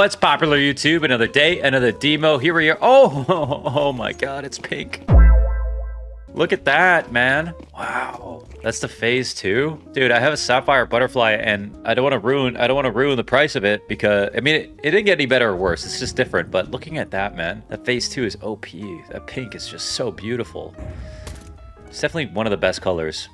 What's popular YouTube? Another day, another DEEMO. Here we are. Oh my god, it's pink. Look at that, man. Wow. That's the phase 2. Dude, I have a sapphire butterfly and I don't want to ruin the price of it because I mean it didn't get any better or worse. It's just different. But looking at that, man, that phase 2 is OP. That pink is just so beautiful. It's definitely one of the best colors.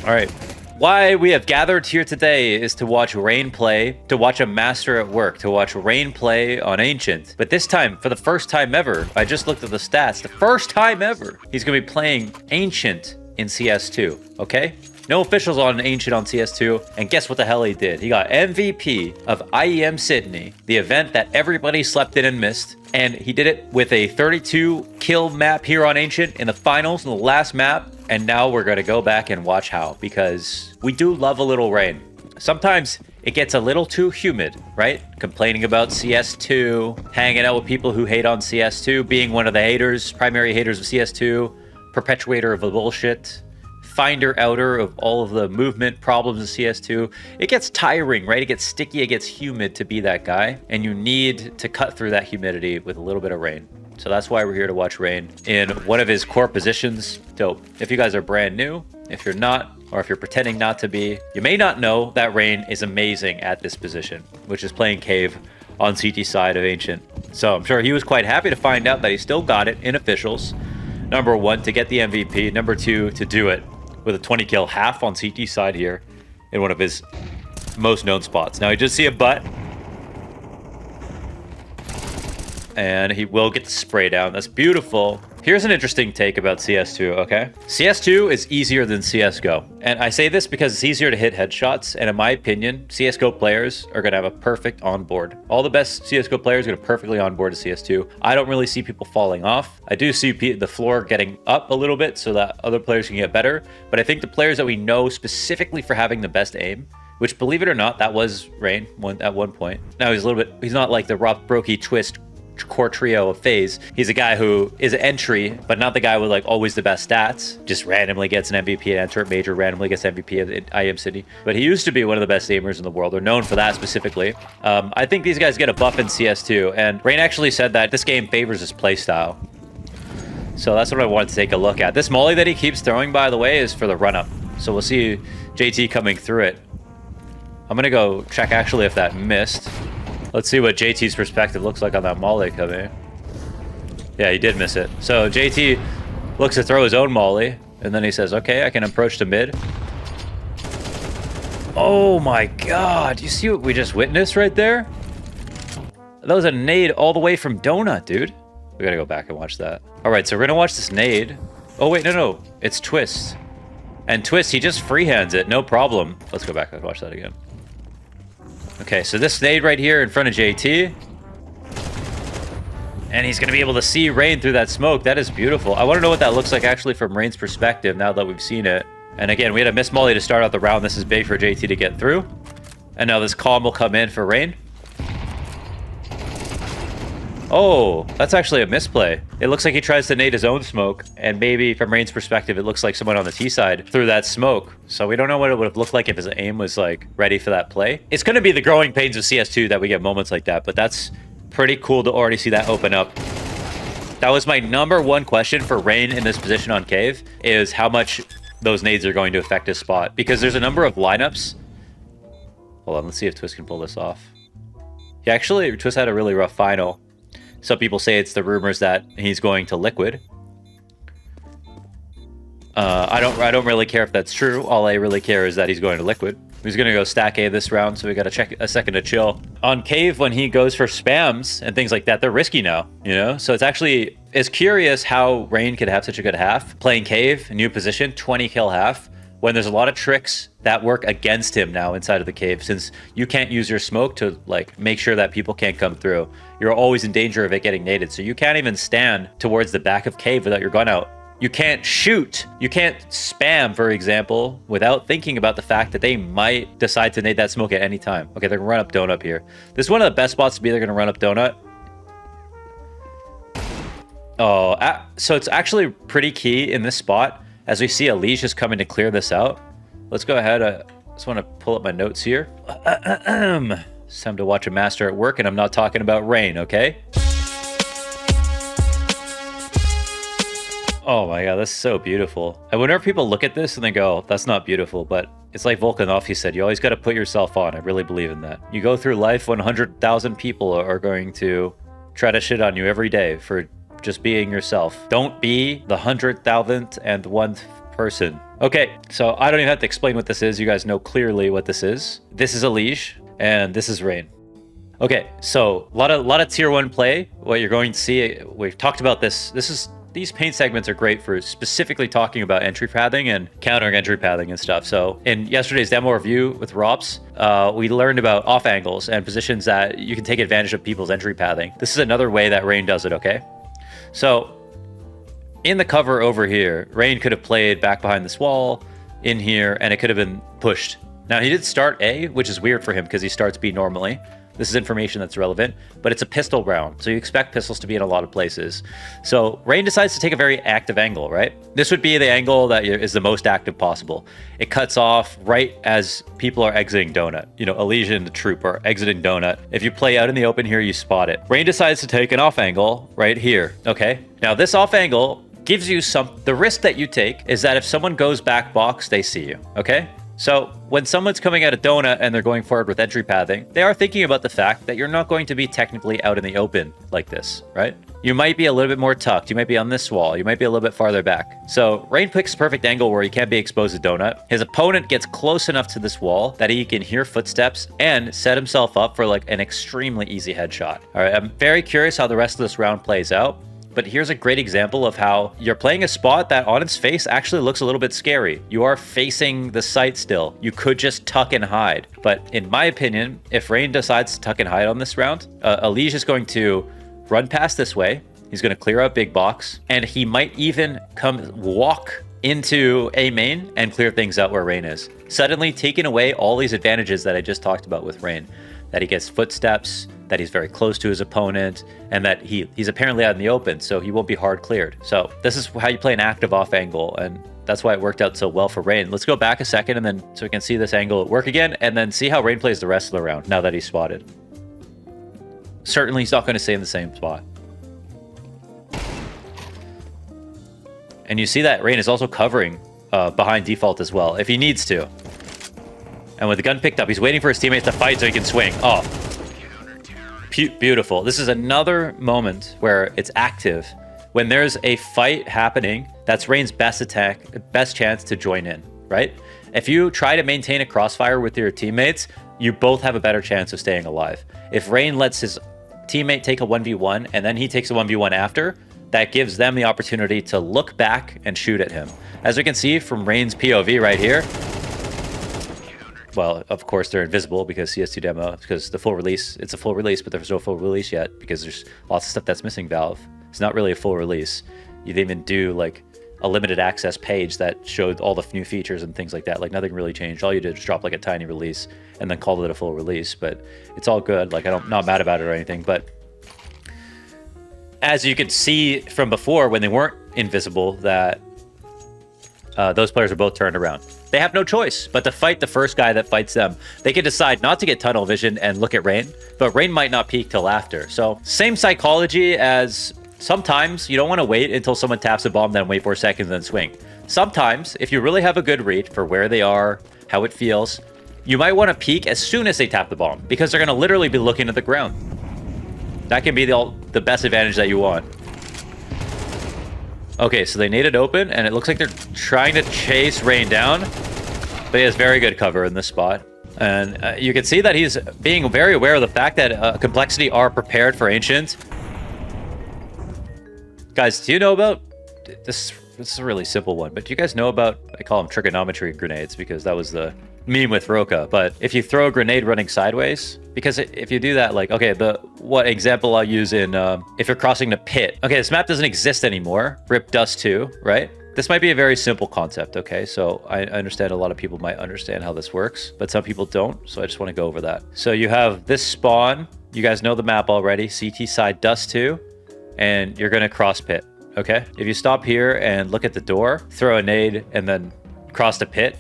All right. Why we have gathered here today is to watch Rain play, to watch a master at work, to watch Rain play on Ancient. But this time, for the first time ever, I just looked at the stats, the first time ever, he's going to be playing Ancient in CS2, okay? No officials on Ancient on CS2, and guess what the hell he did? He got MVP of IEM Sydney, the event that everybody slept in and missed, and he did it with a 32 kill map here on Ancient in the finals, in the last map. And now we're going to go back and watch how, because we do love a little rain. Sometimes it gets a little too humid, right? Complaining about CS2, hanging out with people who hate on CS2, being one of the haters, primary haters of CS2, perpetuator of the bullshit, finder outer of all of the movement problems of CS2. It gets tiring, right? It gets sticky, it gets humid to be that guy. And you need to cut through that humidity with a little bit of rain. So that's why we're here to watch Rain in one of his core positions. Dope. If you guys are brand new, if you're not, or if you're pretending not to be, you may not know that Rain is amazing at this position, which is playing Cave on CT side of Ancient. So I'm sure he was quite happy to find out that he still got it in officials. Number 1, to get the MVP. Number 2, to do it with a 20 kill half on CT side here in one of his most known spots. Now, you just see a butt. And he will get the spray down. That's beautiful. Here's an interesting take about CS2, okay? CS2 is easier than CSGO. And I say this because it's easier to hit headshots. And in my opinion, CSGO players are going to have a perfect onboard. All the best CSGO players are going to perfectly onboard to CS2. I don't really see people falling off. I do see the floor getting up a little bit so that other players can get better. But I think the players that we know specifically for having the best aim, which, believe it or not, that was Rain at one point. Now he's not like the Rob Brokey Twist core trio of FaZe. He's a guy who is an entry, but not the guy with like always the best stats. Just randomly gets an MVP at Enter Major, randomly gets MVP at IEM City. But he used to be one of the best aimers in the world, or known for that specifically. I think these guys get a buff in CS2, and Rain actually said that this game favors his playstyle. So that's what I wanted to take a look at. This molly that he keeps throwing, by the way, is for the run-up. So we'll see JT coming through it. I'm gonna go check actually if that missed. Let's see what JT's perspective looks like on that molly coming. Yeah, he did miss it. So JT looks to throw his own molly, and then he says, okay, I can approach to mid. Oh my god, you see what we just witnessed right there? That was a nade all the way from Donut, dude. We gotta go back and watch that. All right, so we're gonna watch this nade. Oh wait, no, it's Twist. And Twist, he just freehands it, no problem. Let's go back and watch that again. Okay, so this nade right here in front of JT. And he's going to be able to see Rain through that smoke. That is beautiful. I want to know what that looks like actually from Rain's perspective now that we've seen it. And again, we had a miss molly to start out the round. This is big for JT to get through. And now this calm will come in for Rain. Oh, that's actually a misplay. It looks like he tries to nade his own smoke, and maybe from Rain's perspective, it looks like someone on the T side threw that smoke. So we don't know what it would have looked like if his aim was like ready for that play. It's going to be the growing pains of CS2 that we get moments like that, but that's pretty cool to already see that open up. That was my number 1 question for Rain in this position on Cave, is how much those nades are going to affect his spot, because there's a number of lineups. Hold on, let's see if Twist can pull this off. Yeah, actually, Twist had a really rough final. Some people say it's the rumors that he's going to Liquid. I don't really care if that's true. All I really care is that he's going to Liquid. He's going to go stack A this round, so we got to check a second to chill. On Cave, when he goes for spams and things like that, they're risky now, you know? So it's curious how Rain could have such a good half. Playing Cave, new position, 20 kill half, when there's a lot of tricks that work against him now inside of the cave, since you can't use your smoke to like make sure that people can't come through. You're always in danger of it getting naded, so you can't even stand towards the back of cave without your gun out. You can't shoot. You can't spam, for example, without thinking about the fact that they might decide to nade that smoke at any time. Okay, they're gonna run up donut here. This is one of the best spots to be. They're gonna run up donut. Oh, so it's actually pretty key in this spot. As we see Elige is coming to clear this out. Let's go ahead. I just want to pull up my notes here. It's time to watch a master at work, and I'm not talking about rain, okay? Oh my god, that's so beautiful. And whenever people look at this and they go, that's not beautiful, but it's like Volkanovski said, you always got to put yourself on. I really believe in that. You go through life, 100,000 people are going to try to shit on you every day for just being yourself. Don't be the 100,001th person. Okay, so I don't even have to explain what this is. You guys know clearly what this is. This is Elige, and this is Rain. Okay, so a lot of tier 1 play. What you're going to see, we've talked about this. These paint segments are great for specifically talking about entry pathing and countering entry pathing and stuff. So in yesterday's demo review with Rops, we learned about off angles and positions that you can take advantage of people's entry pathing. This is another way that Rain does it, okay? So in the cover over here, Rain could have played back behind this wall in here, and it could have been pushed. Now he did start A, which is weird for him because he starts B normally. This is information that's relevant, but it's a pistol round, so you expect pistols to be in a lot of places. So Rain decides to take a very active angle, right? This would be the angle that is the most active possible. It cuts off right as people are exiting Donut. You know, Elige and the troop are exiting Donut. If you play out in the open here, you spot it. Rain decides to take an off angle right here, okay? Now this off angle gives you the risk that you take is that if someone goes back box, they see you, okay? So when someone's coming out of Donut and they're going forward with entry pathing, they are thinking about the fact that you're not going to be technically out in the open like this, right? You might be a little bit more tucked. You might be on this wall. You might be a little bit farther back. So Rain picks a perfect angle where he can't be exposed to Donut. His opponent gets close enough to this wall that he can hear footsteps and set himself up for like an extremely easy headshot. All right, I'm very curious how the rest of this round plays out. But here's a great example of how you're playing a spot that on its face actually looks a little bit scary. You are facing the site still. You could just tuck and hide. But in my opinion, if Rain decides to tuck and hide on this round, Elige is going to run past this way. He's going to clear out big box, and he might even walk into A main and clear things out where Rain is. Suddenly taking away all these advantages that I just talked about with Rain. That he gets footsteps, that he's very close to his opponent, and that he's apparently out in the open, so he won't be hard cleared. So this is how you play an active off angle, and that's why it worked out so well for Rain. Let's go back a second, and then so we can see this angle work again, and then see how Rain plays the rest of the round now that he's spotted. Certainly he's not going to stay in the same spot. And you see that Rain is also covering behind default as well, if he needs to. And with the gun picked up, he's waiting for his teammates to fight so he can swing. Oh, beautiful. This is another moment where it's active. When there's a fight happening, that's Rain's best chance to join in, right? If you try to maintain a crossfire with your teammates, you both have a better chance of staying alive. If Rain lets his teammate take a 1v1 and then he takes a 1v1 after, that gives them the opportunity to look back and shoot at him. As we can see from Rain's POV right here, well, of course, they're invisible because CS2 demo, because the full release, it's a full release, but there's no full release yet because there's lots of stuff that's missing, Valve. It's not really a full release. You didn't even do like a limited access page that showed all the new features and things like that. Like nothing really changed. All you did was drop like a tiny release and then called it a full release, but it's all good. Like I'm not mad about it or anything, but as you could see from before when they weren't invisible, that those players are both turned around. They have no choice but to fight the first guy that fights them. They can decide not to get tunnel vision and look at Rain, but Rain might not peek till after. So same psychology as sometimes you don't want to wait until someone taps a bomb, then wait 4 seconds, then swing. Sometimes, if you really have a good read for where they are, how it feels, you might want to peek as soon as they tap the bomb because they're going to literally be looking at the ground. That can be the best advantage that you want. Okay, so they naded open, and it looks like they're trying to chase Rain down, but he has very good cover in this spot. And you can see that he's being very aware of the fact that Complexity are prepared for Ancient. Guys, do you know about... This is a really simple one, but do you guys know about... I call them trigonometry grenades, because that was the meme with Roka. But if you throw a grenade running sideways, because if you do that, like, okay, what example I'll use in, if you're crossing the pit. Okay, this map doesn't exist anymore. RIP Dust 2, right? This might be a very simple concept, okay? So I understand a lot of people might understand how this works, but some people don't, so I just want to go over that. So you have this spawn. You guys know the map already. CT side Dust 2, and you're going to cross pit, okay? If you stop here and look at the door, throw a nade, and then cross the pit,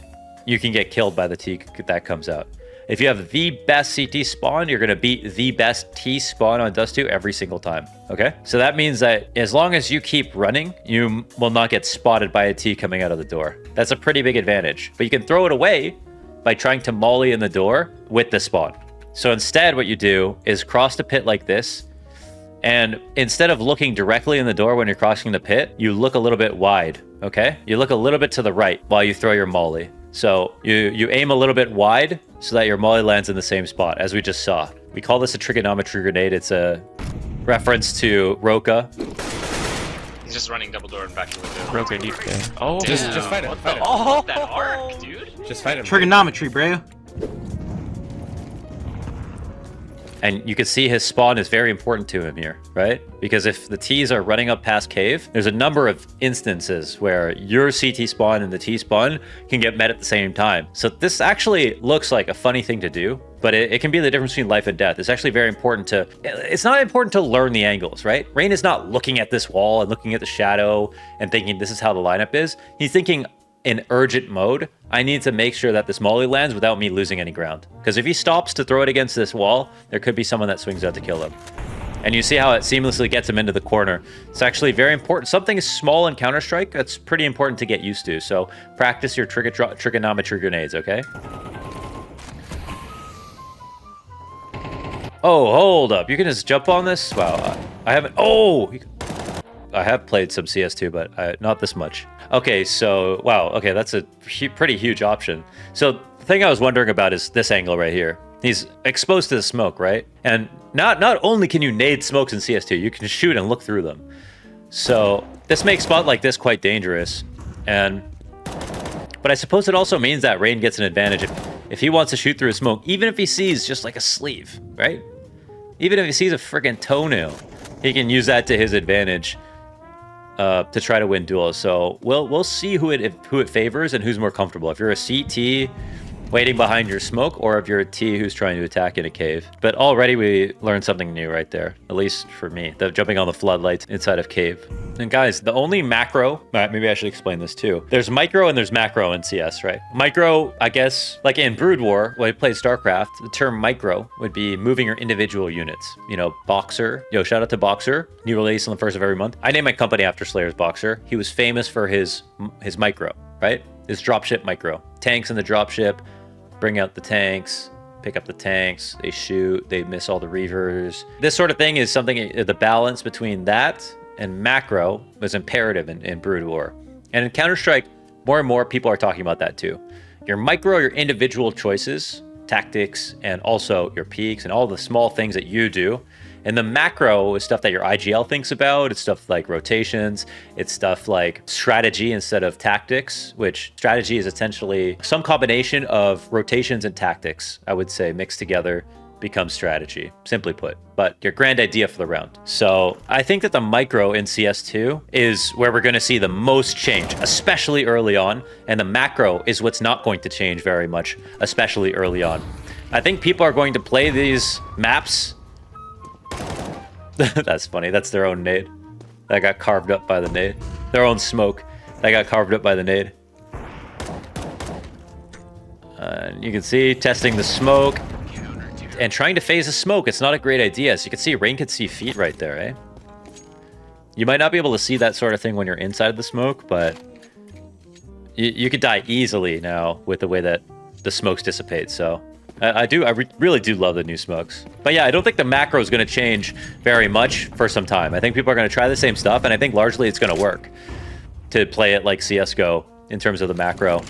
you can get killed by the T that comes out. If you have the best CT spawn, you're going to beat the best T spawn on Dust 2 every single time. Okay? So that means that as long as you keep running, you will not get spotted by a T coming out of the door. That's a pretty big advantage. But you can throw it away by trying to molly in the door with the spawn. So instead, what you do is cross the pit like this. And instead of looking directly in the door when you're crossing the pit, you look a little bit wide, okay? You look a little bit to the right while you throw your molly. So you aim a little bit wide so that your molly lands in the same spot, as we just saw. We call this a trigonometry grenade. It's a reference to Roka. He's just running double door and back to window. Roka deep there. Oh, Just fight him. Fight him. Oh, that arc, dude. Just fight him. Trigonometry, bro. And you can see his spawn is very important to him here, right? Because if the T's are running up past cave, there's a number of instances where your CT spawn and the T spawn can get met at the same time. So this actually looks like a funny thing to do, but it can be the difference between life and death. It's actually very important to, it's not important to learn the angles, right? Rain is not looking at this wall and looking at the shadow and thinking this is how the lineup is. He's thinking in urgent mode, I need to make sure that this molly lands without me losing any ground. Because if he stops to throw it against this wall, there could be someone that swings out to kill him. And you see how it seamlessly gets him into the corner. It's actually very important. Something small in Counter-Strike, that's pretty important to get used to. So practice your trigonometry grenades, okay? Oh, hold up. You can just jump on this? Wow, I haven't... Oh! I have played some CS2, but not this much. Okay, so, wow, okay, that's a pretty huge option. So the thing I was wondering about is this angle right here. He's exposed to the smoke, right? And not only can you nade smokes in CS2, you can shoot and look through them. So this makes spot like this quite dangerous. But I suppose it also means that Rain gets an advantage if he wants to shoot through a smoke, even if he sees just like a sleeve, right? Even if he sees a freaking toenail, he can use that to his advantage. To try to win duels. So we'll see who it favors and who's more comfortable. If you're a CT waiting behind your smoke, or if you're a T who's trying to attack in a cave. But already we learned something new right there, at least for me, the jumping on the floodlights inside of cave. And guys, the only macro, maybe I should explain this too. There's micro and there's macro in CS, right? Micro, I guess, like in Brood War, when I played StarCraft, the term micro would be moving your individual units. You know, Boxer, shout out to Boxer, new release on the 1st of every month. I named my company after Slayer's Boxer. He was famous for his micro, right? His dropship micro. Tanks in the dropship, bring out the tanks, pick up the tanks, they shoot, they miss all the reavers. This sort of thing is something, the balance between that and macro was imperative in Brood War. And in Counter-Strike, more and more people are talking about that too. Your micro, your individual choices, tactics, and also your peaks and all the small things that you do. And the macro is stuff that your IGL thinks about. It's stuff like rotations. It's stuff like strategy instead of tactics, which strategy is essentially some combination of rotations and tactics, I would say, mixed together becomes strategy, simply put, but your grand idea for the round. So I think that the micro in CS2 is where we're going to see the most change, especially early on. And the macro is what's not going to change very much, especially early on. I think people are going to play these maps. That's funny. That's their own nade. That got carved up by the nade. Their own smoke. That got carved up by the nade. You can see testing the smoke and trying to phase the smoke. It's not a great idea. So you can see Rain could see feet right there, eh? You might not be able to see that sort of thing when you're inside the smoke, but you could die easily now with the way that the smokes dissipate. So I really do love the new smokes. But yeah, I don't think the macro is going to change very much for some time. I think people are going to try the same stuff, and I think largely it's going to work to play it like CSGO in terms of the macro.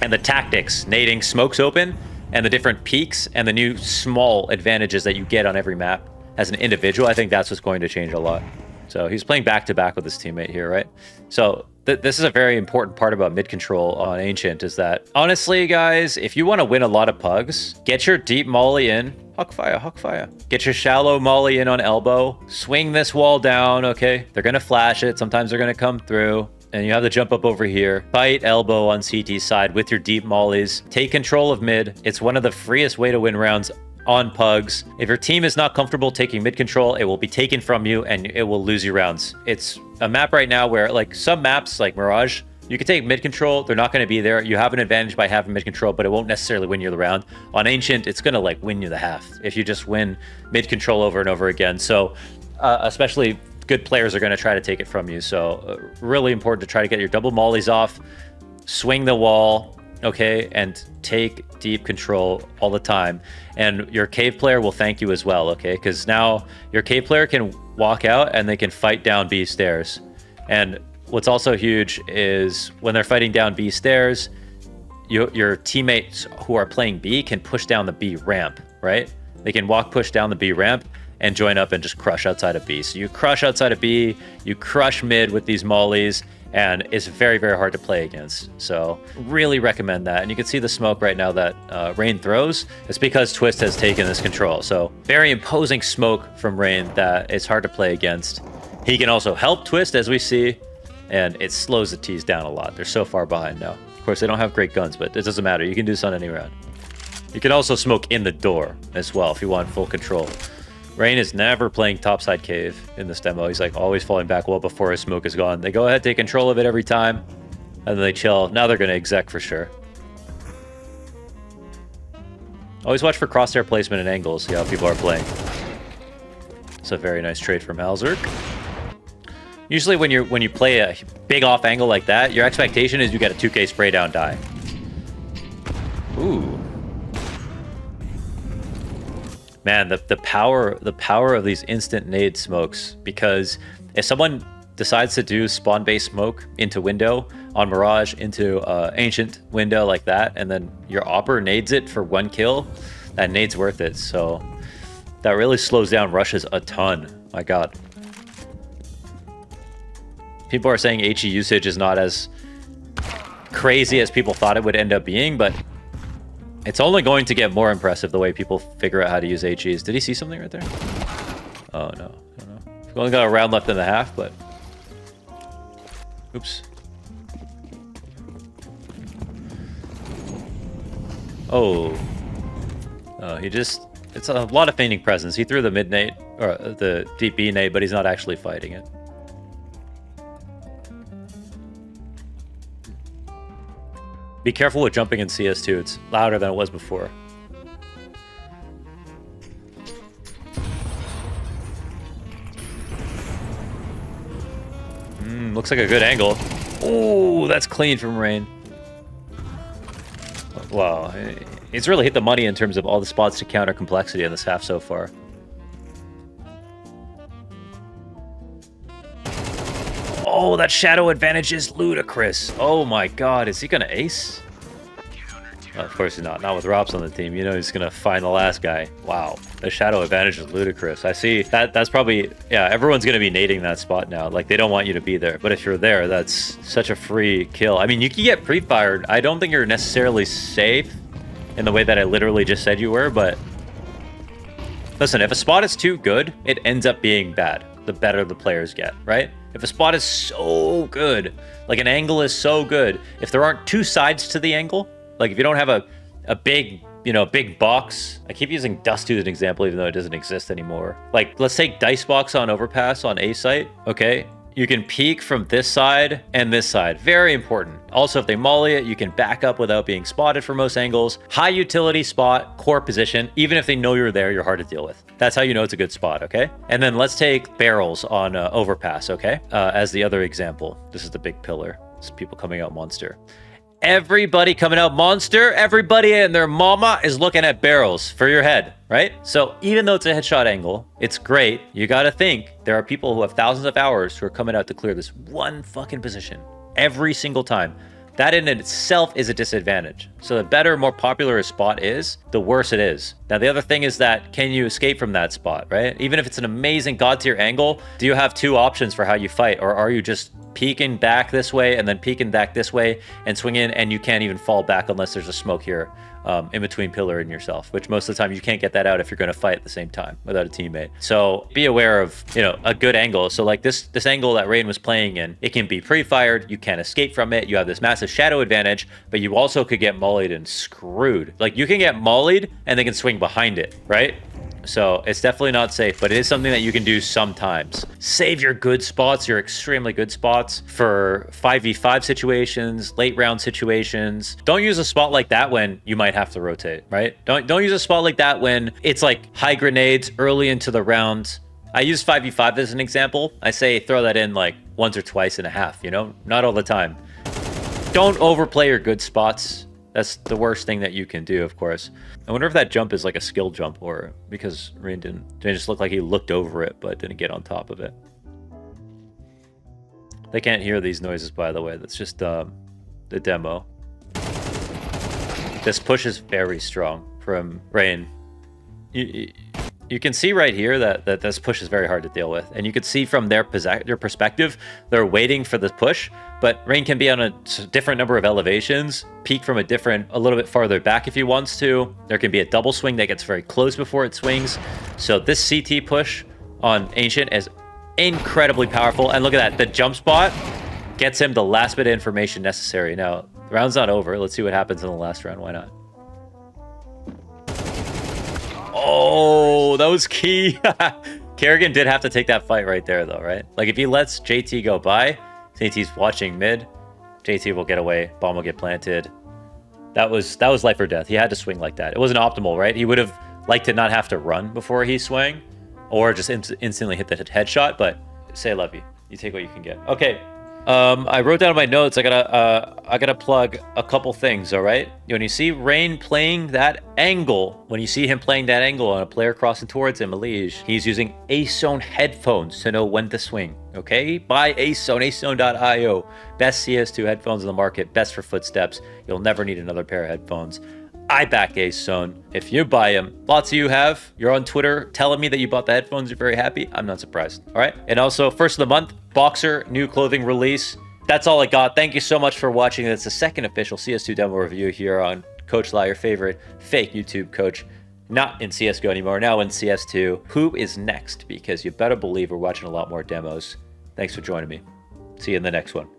And the tactics, nading smokes open, and the different peaks, and the new small advantages that you get on every map as an individual, I think that's what's going to change a lot. So he's playing back-to-back with his teammate here, right? So this is a very important part about mid-control on Ancient, is that, honestly, guys, if you want to win a lot of pugs, get your deep molly in. Huck fire. Get your shallow molly in on elbow. Swing this wall down, okay? They're going to flash it. Sometimes they're going to come through. And you have to jump up over here. Fight elbow on CT side with your deep mollies. Take control of mid. It's one of the freest way to win rounds on pugs. If your team is not comfortable taking mid control, it will be taken from you and it will lose you rounds. It's a map right now where, like, some maps like Mirage You can take mid control. They're not going to be there. You have an advantage by having mid control, but it won't necessarily win you the round. On Ancient, it's going to like win you the half if you just win mid control over and over again. So especially good players are going to try to take it from you. So really important to try to get your double mollies off, swing the wall, okay, and take deep control all the time. And your cave player will thank you as well, okay, because now your cave player can walk out and they can fight down B stairs. And what's also huge is when they're fighting down B stairs, your teammates who are playing B can push down the B ramp, right? They can push down the B ramp and join up and just crush outside of B. So you crush outside of B, you crush mid with these mollies, and it's very, very hard to play against. So really recommend that. And you can see the smoke right now that Rain throws. It's because Twist has taken this control. So very imposing smoke from Rain that it's hard to play against. He can also help Twist, as we see, and it slows the T's down a lot. They're so far behind now. Of course, they don't have great guns, but it doesn't matter. You can do this on any round. You can also smoke in the door as well if you want full control. Rain is never playing topside cave in this demo. He's like always falling back well before his smoke is gone. They go ahead, take control of it every time, and then they chill. Now they're going to exec for sure. Always watch for crosshair placement and angles. See how people are playing. It's a very nice trade from Halzerk. Usually when you play a big off angle like that, your expectation is you get a 2k spray down die. Ooh. Man, the power of these instant nade smokes, because if someone decides to do spawn-based smoke into window on Mirage into Ancient window like that, and then your Opper nades it for 1 kill, that nade's worth it. So that really slows down rushes a ton. My God. People are saying HE usage is not as crazy as people thought it would end up being, but it's only going to get more impressive the way people figure out how to use HEs. Did he see something right there? Oh, no. I don't know. We've only got a round left in the half, but... Oops. Oh. Oh, he just... It's a lot of feigning presence. He threw the mid nade, or the deep B nade, but he's not actually fighting it. Be careful with jumping in CS2. It's louder than it was before. Looks like a good angle. Oh, that's clean from Rain. Wow. It's really hit the money in terms of all the spots to counter complexity in this half so far. Oh, that shadow advantage is ludicrous. Oh my God, is he gonna ace? Oh, of course he's not. Not with Rops on the team. You know he's gonna find the last guy. Wow, the shadow advantage is ludicrous. I see that. That's probably, yeah, everyone's gonna be nading that spot now. Like, they don't want you to be there. But if you're there, that's such a free kill. I mean, you can get pre-fired. I don't think you're necessarily safe in the way that I literally just said you were, but listen, if a spot is too good, it ends up being bad. The better the players get, right? If a spot is so good, like an angle is so good, if there aren't two sides to the angle, like if you don't have a big, you know, big box. I keep using Dust as an example, even though it doesn't exist anymore. Like, let's take Dice Box on Overpass on A site, okay? You can peek from this side and this side. Very important. Also, if they molly it, you can back up without being spotted for most angles. High utility spot, core position. Even if they know you're there, you're hard to deal with. That's how you know it's a good spot, okay? And then let's take barrels on Overpass, okay? As the other example. This is the big pillar. It's people coming out monster. Everybody coming out monster, everybody and their mama is looking at barrels for your head, right? So even though it's a headshot angle, it's great. You gotta think there are people who have thousands of hours who are coming out to clear this one fucking position every single time. That in itself is a disadvantage. So the better, more popular a spot is, the worse it is. Now, the other thing is that, can you escape from that spot, right? Even if it's an amazing god tier angle, do you have two options for how you fight? Or are you just peeking back this way and then peeking back this way and swing in, and you can't even fall back unless there's a smoke here in between pillar and yourself, which most of the time you can't get that out if you're going to fight at the same time without a teammate. So be aware of, you know, a good angle. So like this angle that Rain was playing in, it can be pre-fired, you can't escape from it, you have this massive shadow advantage, but you also could get mollied and screwed. Like, you can get mollied and they can swing behind it, right? So it's definitely not safe, but it is something that you can do sometimes. Save your good spots, your extremely good spots for 5v5 situations, late round situations. Don't use a spot like that when you might have to rotate, right? Don't use a spot like that when it's like high grenades early into the round. I use 5v5 as an example. I say throw that in like once or twice and a half, you know? Not all the time. Don't overplay your good spots. That's the worst thing that you can do, of course. I wonder if that jump is like a skill jump or because Rain didn't just look like he looked over it but didn't get on top of it. They can't hear these noises, by the way. That's just the demo. This push is very strong from Rain. You can see right here that this push is very hard to deal with. And you can see from their perspective, they're waiting for this push, but Rain can be on a different number of elevations, peek from a little bit farther back if he wants to. There can be a double swing that gets very close before it swings. So this CT push on Ancient is incredibly powerful. And look at that, the jump spot gets him the last bit of information necessary. Now, the round's not over. Let's see what happens in the last round. Why not? Oh, that was key. Kerrigan did have to take that fight right there, though, right? Like, if he lets JT go by, JT's watching mid, JT will get away, bomb will get planted. That was life or death. He had to swing like that. It wasn't optimal, right? He would have liked to not have to run before he swung, or just instantly hit the headshot, but say love you. You take what you can get. Okay. I wrote down in my notes, I gotta plug a couple things, all right? When you see Rain playing that angle, when you see him playing that angle on a player crossing towards him, Elige, he's using AceZone headphones to know when to swing, okay? Buy AceZone, acezone.io. Best CS2 headphones in the market, best for footsteps. You'll never need another pair of headphones. I back AceZone. If you buy them, lots of you have. You're on Twitter telling me that you bought the headphones. You're very happy. I'm not surprised. All right. And also, first of the month, Boxer, new clothing release. That's all I got. Thank you so much for watching. That's the second official CS2 demo review here on Coach Lie, your favorite fake YouTube coach. Not in CSGO anymore, now in CS2. Who is next? Because you better believe we're watching a lot more demos. Thanks for joining me. See you in the next one.